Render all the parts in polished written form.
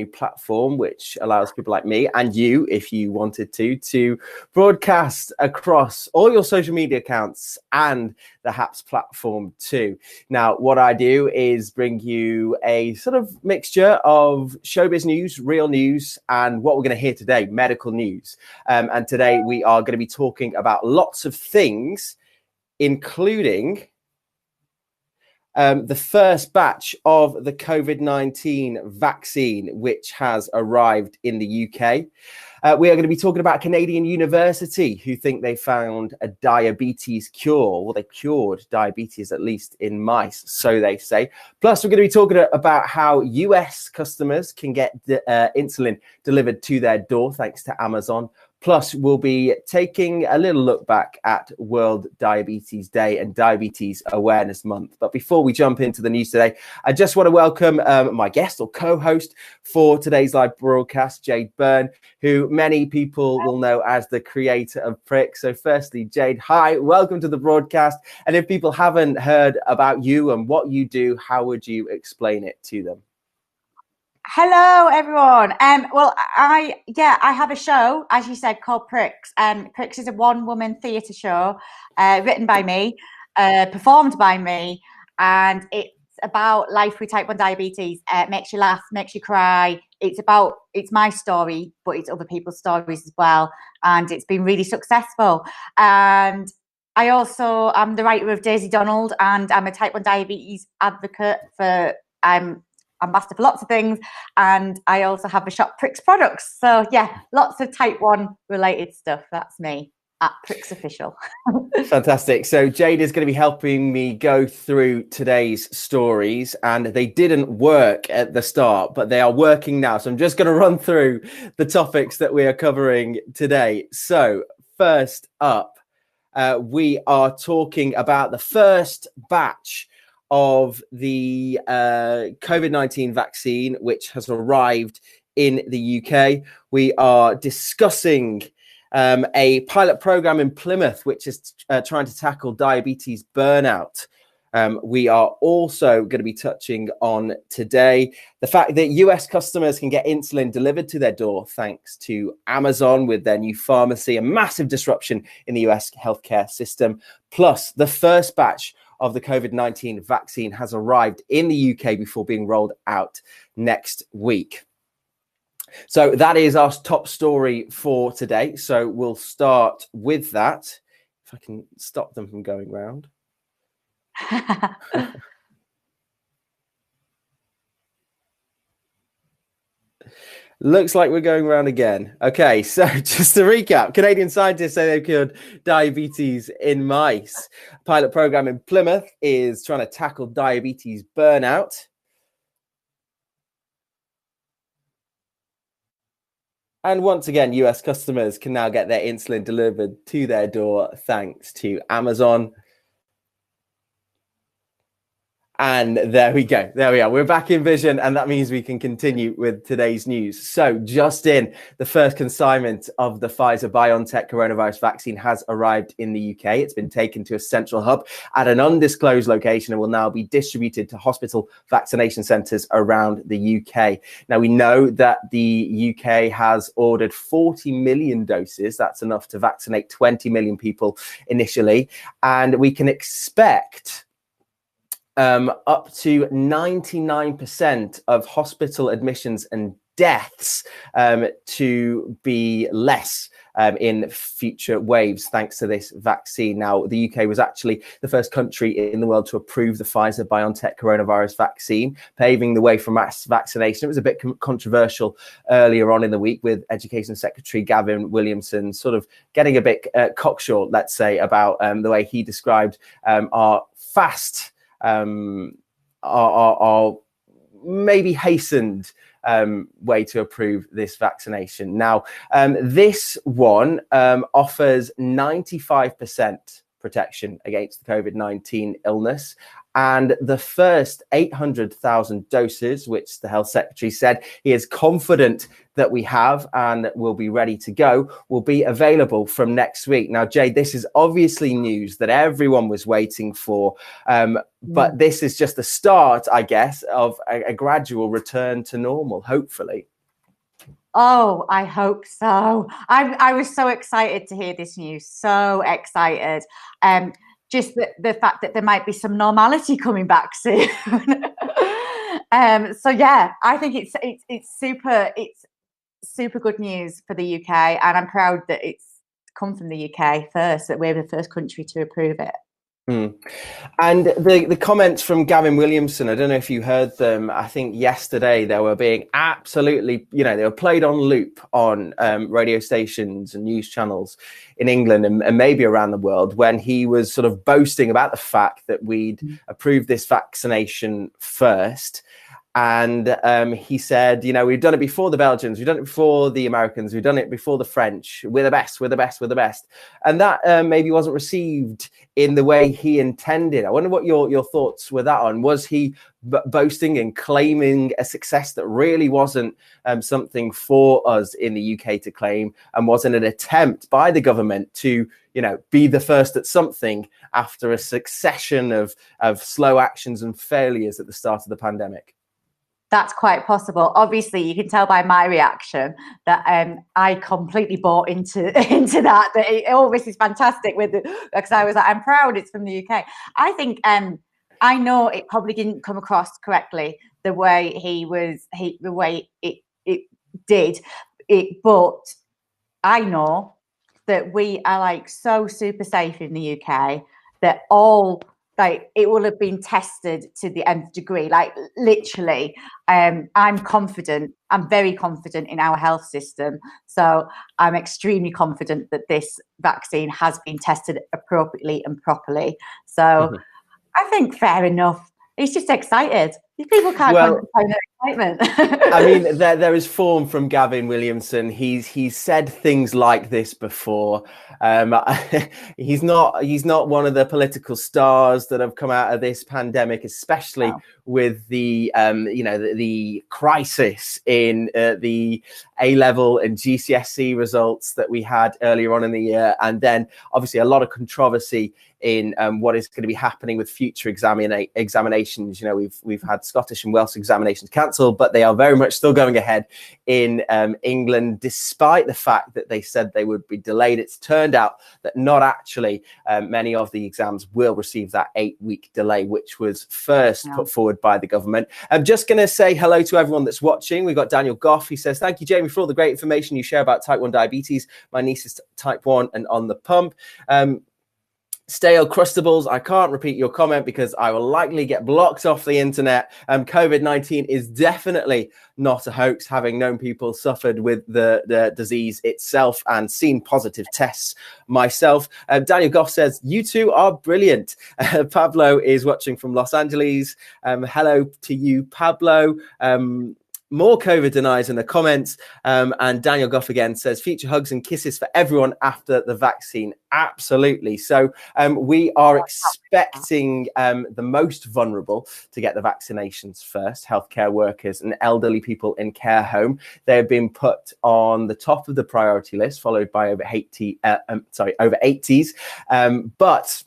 platform which allows people like me and you, if you wanted to broadcast across all your social media accounts and the HAPS platform too. Now, what I do is bring you a sort of mixture of showbiz news, real news, and what we're going to hear today, medical news. And today we are going to be talking about lots of things, including the first batch of the COVID-19 vaccine, which has arrived in the UK. We are going to be talking about a Canadian university who think they found a diabetes cure. Well, they cured diabetes, at least in mice, so they say. Plus, we're going to be talking about how US customers can get insulin delivered to their door thanks to Amazon. Plus, we'll be taking a little look back at World Diabetes Day and Diabetes Awareness Month. But before we jump into the news today, I just want to welcome my guest or co-host for today's live broadcast, Jade Byrne, who many people will know as the creator of Prick. So firstly, Jade, hi, welcome to the broadcast. And if people haven't heard about you and what you do, how would you explain it to them? Hello, everyone. Well, I have a show, as you said, called Pricks. Pricks is a one-woman theatre show written by me, performed by me, and it's about life with type 1 diabetes. Makes you laugh, makes you cry. It's my story, but it's other people's stories as well, and it's been really successful. And I'm the writer of Daisy Donald, and I'm a type 1 diabetes advocate ambassador for lots of things, and I also have a shop, Pricks Products. So yeah, lots of type 1 related stuff. That's me at Pricks Official. Fantastic. So Jade is going to be helping me go through today's stories, and they didn't work at the start, but they are working now. So I'm just going to run through the topics that we are covering today. So first up, we are talking about the first batch of the COVID-19 vaccine, which has arrived in the UK. We are discussing a pilot program in Plymouth, which is trying to tackle diabetes burnout. We are also going to be touching on today the fact that US customers can get insulin delivered to their door thanks to Amazon with their new pharmacy, a massive disruption in the US healthcare system. Plus, the first batch of the COVID-19 vaccine has arrived in the UK before being rolled out next week. So that is our top story for today. So we'll start with that. If I can stop them from going round. Looks like we're going around again. Okay, so just to recap, Canadian scientists say they've cured diabetes in mice. Pilot program in Plymouth is trying to tackle diabetes burnout. And once again, US customers can now get their insulin delivered to their door thanks to Amazon. And there we go. There we are. We're back in vision, and that means we can continue with today's news. So just in, the first consignment of the Pfizer-BioNTech coronavirus vaccine has arrived in the UK. It's been taken to a central hub at an undisclosed location and will now be distributed to hospital vaccination centres around the UK. Now, we know that the UK has ordered 40 million doses. That's enough to vaccinate 20 million people initially. And we can expect up to 99% of hospital admissions and deaths to be less in future waves thanks to this vaccine. Now, the UK was actually the first country in the world to approve the Pfizer-BioNTech coronavirus vaccine, paving the way for mass vaccination. It was a bit controversial earlier on in the week with Education Secretary Gavin Williamson sort of getting a bit cocksure, let's say, about the way he described our fast our maybe hastened way to approve this vaccination. Now, this one offers 95% protection against the COVID-19 illness And the first 800,000 doses, which the health secretary said he is confident that we have and will be ready to go, will be available from next week. Now, Jade, this is obviously news that everyone was waiting for, but this is just the start, I guess, of a gradual return to normal, hopefully. Oh, I hope so. I was so excited to hear this news. So excited. Just the fact that there might be some normality coming back soon. So yeah, I think it's super good news for the UK, and I'm proud that it's come from the UK first, that we're the first country to approve it. And the comments from Gavin Williamson, I don't know if you heard them. I think yesterday they were being absolutely, they were played on loop on radio stations and news channels in England and maybe around the world, when he was sort of boasting about the fact that we'd approved this vaccination first. And he said, we've done it before the Belgians, we've done it before the Americans, we've done it before the French. We're the best, we're the best, we're the best. And that maybe wasn't received in the way he intended. I wonder what your thoughts were that on. Was he boasting and claiming a success that really wasn't something for us in the UK to claim, and wasn't an attempt by the government to be the first at something after a succession of slow actions and failures at the start of the pandemic? That's quite possible. Obviously, you can tell by my reaction that I completely bought into that. This is fantastic because I was like, I'm proud it's from the UK. I think I know it probably didn't come across correctly the way the way it did it, but I know that we are like so super safe in the UK that it will have been tested to the nth degree. Like literally, I'm confident. I'm very confident in our health system. So I'm extremely confident that this vaccine has been tested appropriately and properly. So I think fair enough. He's just excited. These people can't find their excitement. I mean, there is form from Gavin Williamson. He's said things like this before. He's not one of the political stars that have come out of this pandemic, especially with the the crisis in the A-level and GCSE results that we had earlier on in the year, and then obviously a lot of controversy in what is going to be happening with future examinations. We've had Scottish and Welsh examinations cancelled, but they are very much still going ahead in England, despite the fact that they said they would be delayed. It's turned out that not actually many of the exams will receive that 8-week delay, which was first put forward by the government. I'm just going to say hello to everyone that's watching. We've got Daniel Goff. He says, thank you, Jamie, for all the great information you share about type 1 diabetes. My niece is type 1 and on the pump. Stale Crustables, I can't repeat your comment because I will likely get blocked off the internet. COVID-19 is definitely not a hoax, having known people suffered with the disease itself and seen positive tests myself. Daniel Goff says, you two are brilliant. Pablo is watching from Los Angeles. Hello to you, Pablo. More COVID deniers in the comments. And Daniel Goff again says, future hugs and kisses for everyone after the vaccine. Absolutely. So we are expecting the most vulnerable to get the vaccinations first, healthcare workers and elderly people in care home. They've been put on the top of the priority list, followed by over 80s. But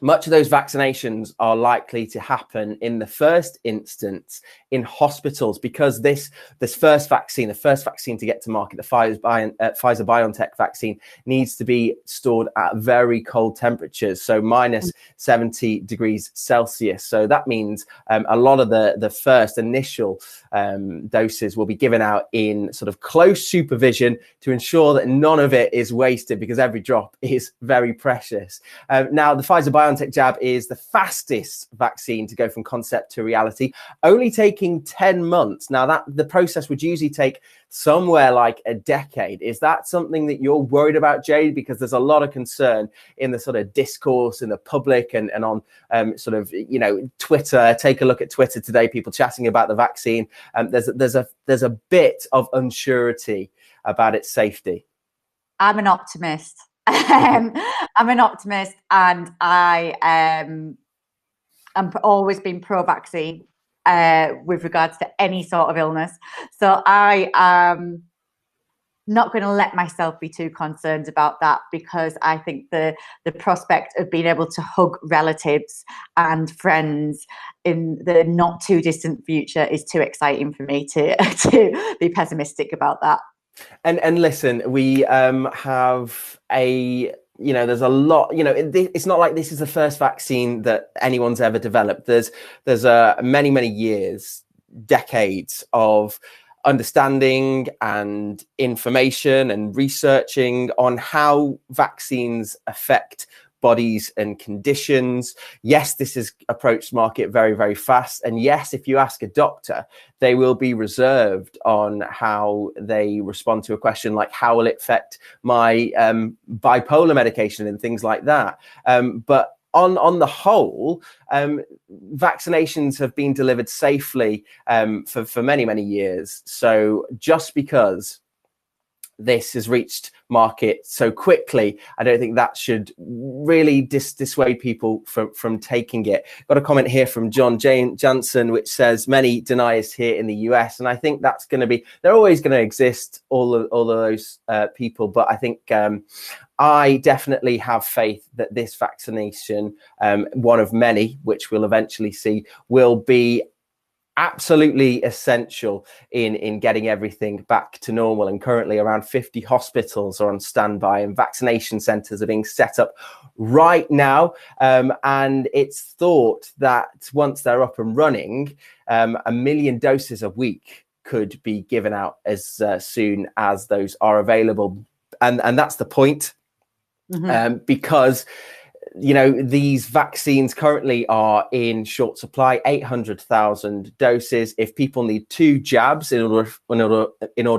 much of those vaccinations are likely to happen in the first instance in hospitals, because this first vaccine, the first vaccine to get to market, the Pfizer-BioNTech vaccine, needs to be stored at very cold temperatures, so minus 70 degrees Celsius. So that means a lot of the first initial doses will be given out in sort of close supervision to ensure that none of it is wasted, because every drop is very precious. Now, the Pfizer-BioNTech jab is the fastest vaccine to go from concept to reality, only taking 10 months. Now, that the process would usually take somewhere like a decade. Is that something that you're worried about, Jade? Because there's a lot of concern in the sort of discourse in the public and on Twitter. Take a look at Twitter today, people chatting about the vaccine. There's a bit of unsurety about its safety. I'm an optimist. I'm an optimist, and always been pro-vaccine with regards to any sort of illness. So I am not going to let myself be too concerned about that, because I think the prospect of being able to hug relatives and friends in the not too distant future is too exciting for me to be pessimistic about that. And listen, we have a, there's a lot, it's not like this is the first vaccine that anyone's ever developed. There's many years, decades of understanding and information and researching on how vaccines affect bodies and conditions. Yes, this has approached market very fast. And yes, if you ask a doctor, they will be reserved on how they respond to a question like, how will it affect my bipolar medication and things like that. But on the whole, vaccinations have been delivered safely for many years. So just because this has reached market so quickly, I don't think that should really dissuade people from taking it. Got a comment here from John Jansen, which says many deniers here in the US, and I think that's going to be, they're always going to exist, all of those people. But I think I definitely have faith that this vaccination, one of many, which we'll eventually see, will be absolutely essential in getting everything back to normal. And currently around 50 hospitals are on standby, and vaccination centers are being set up right now. And it's thought that once they're up and running, 1 million doses a week could be given out as soon as those are available. And that's the point. Because these vaccines currently are in short supply, 800,000 doses. If people need 2 jabs in order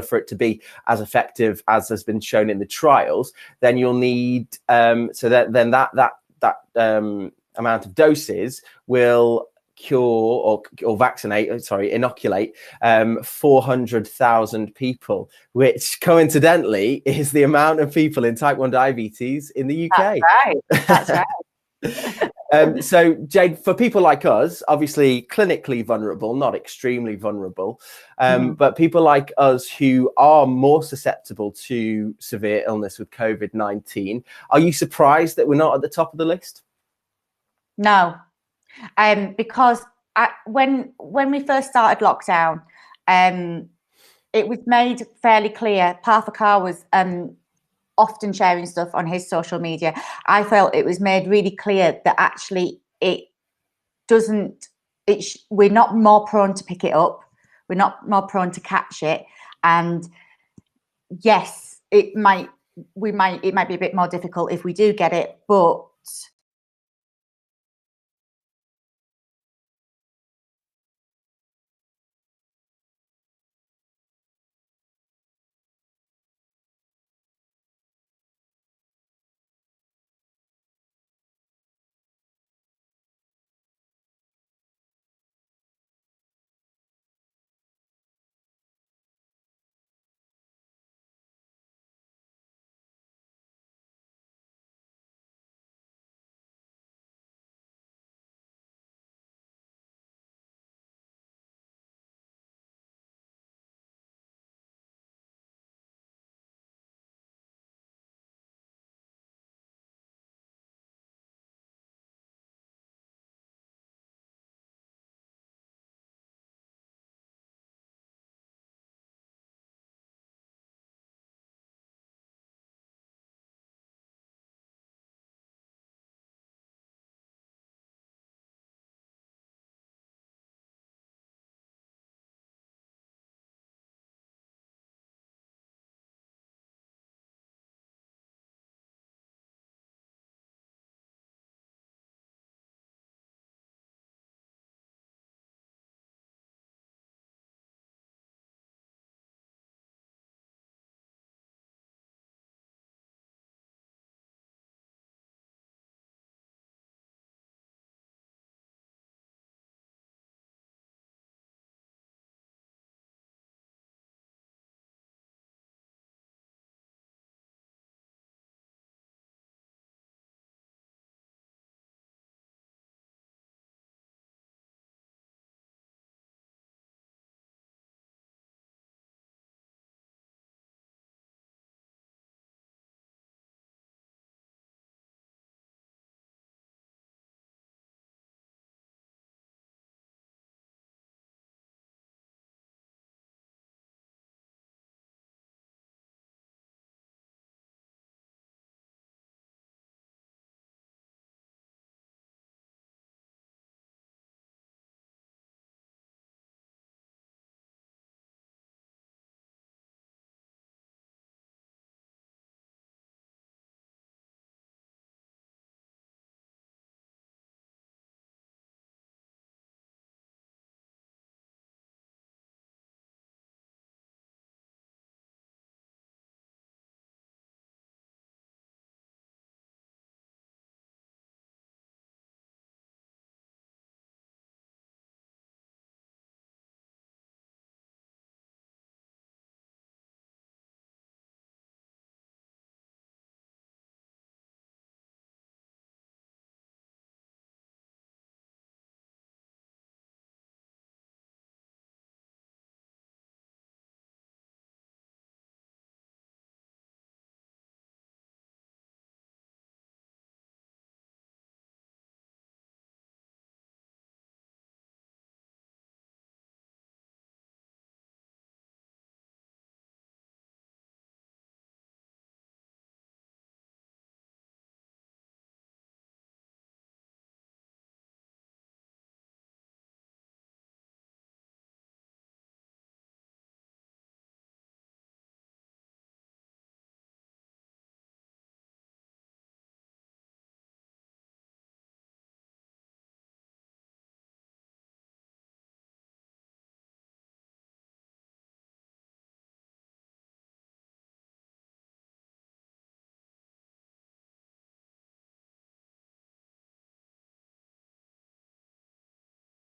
for it to be as effective as has been shown in the trials, then you'll need that amount of doses will cure or inoculate 400,000 people, which coincidentally is the amount of people in type 1 diabetes in the UK. That's right. So Jade, for people like us, obviously clinically vulnerable, not extremely vulnerable, but people like us who are more susceptible to severe illness with COVID-19, are you surprised that we're not at the top of the list? No. Because when we first started lockdown, it was made fairly clear. Partha Kar was often sharing stuff on his social media. I felt it was made really clear that actually we're not more prone to pick it up. We're not more prone to catch it. And yes, it might be a bit more difficult if we do get it, but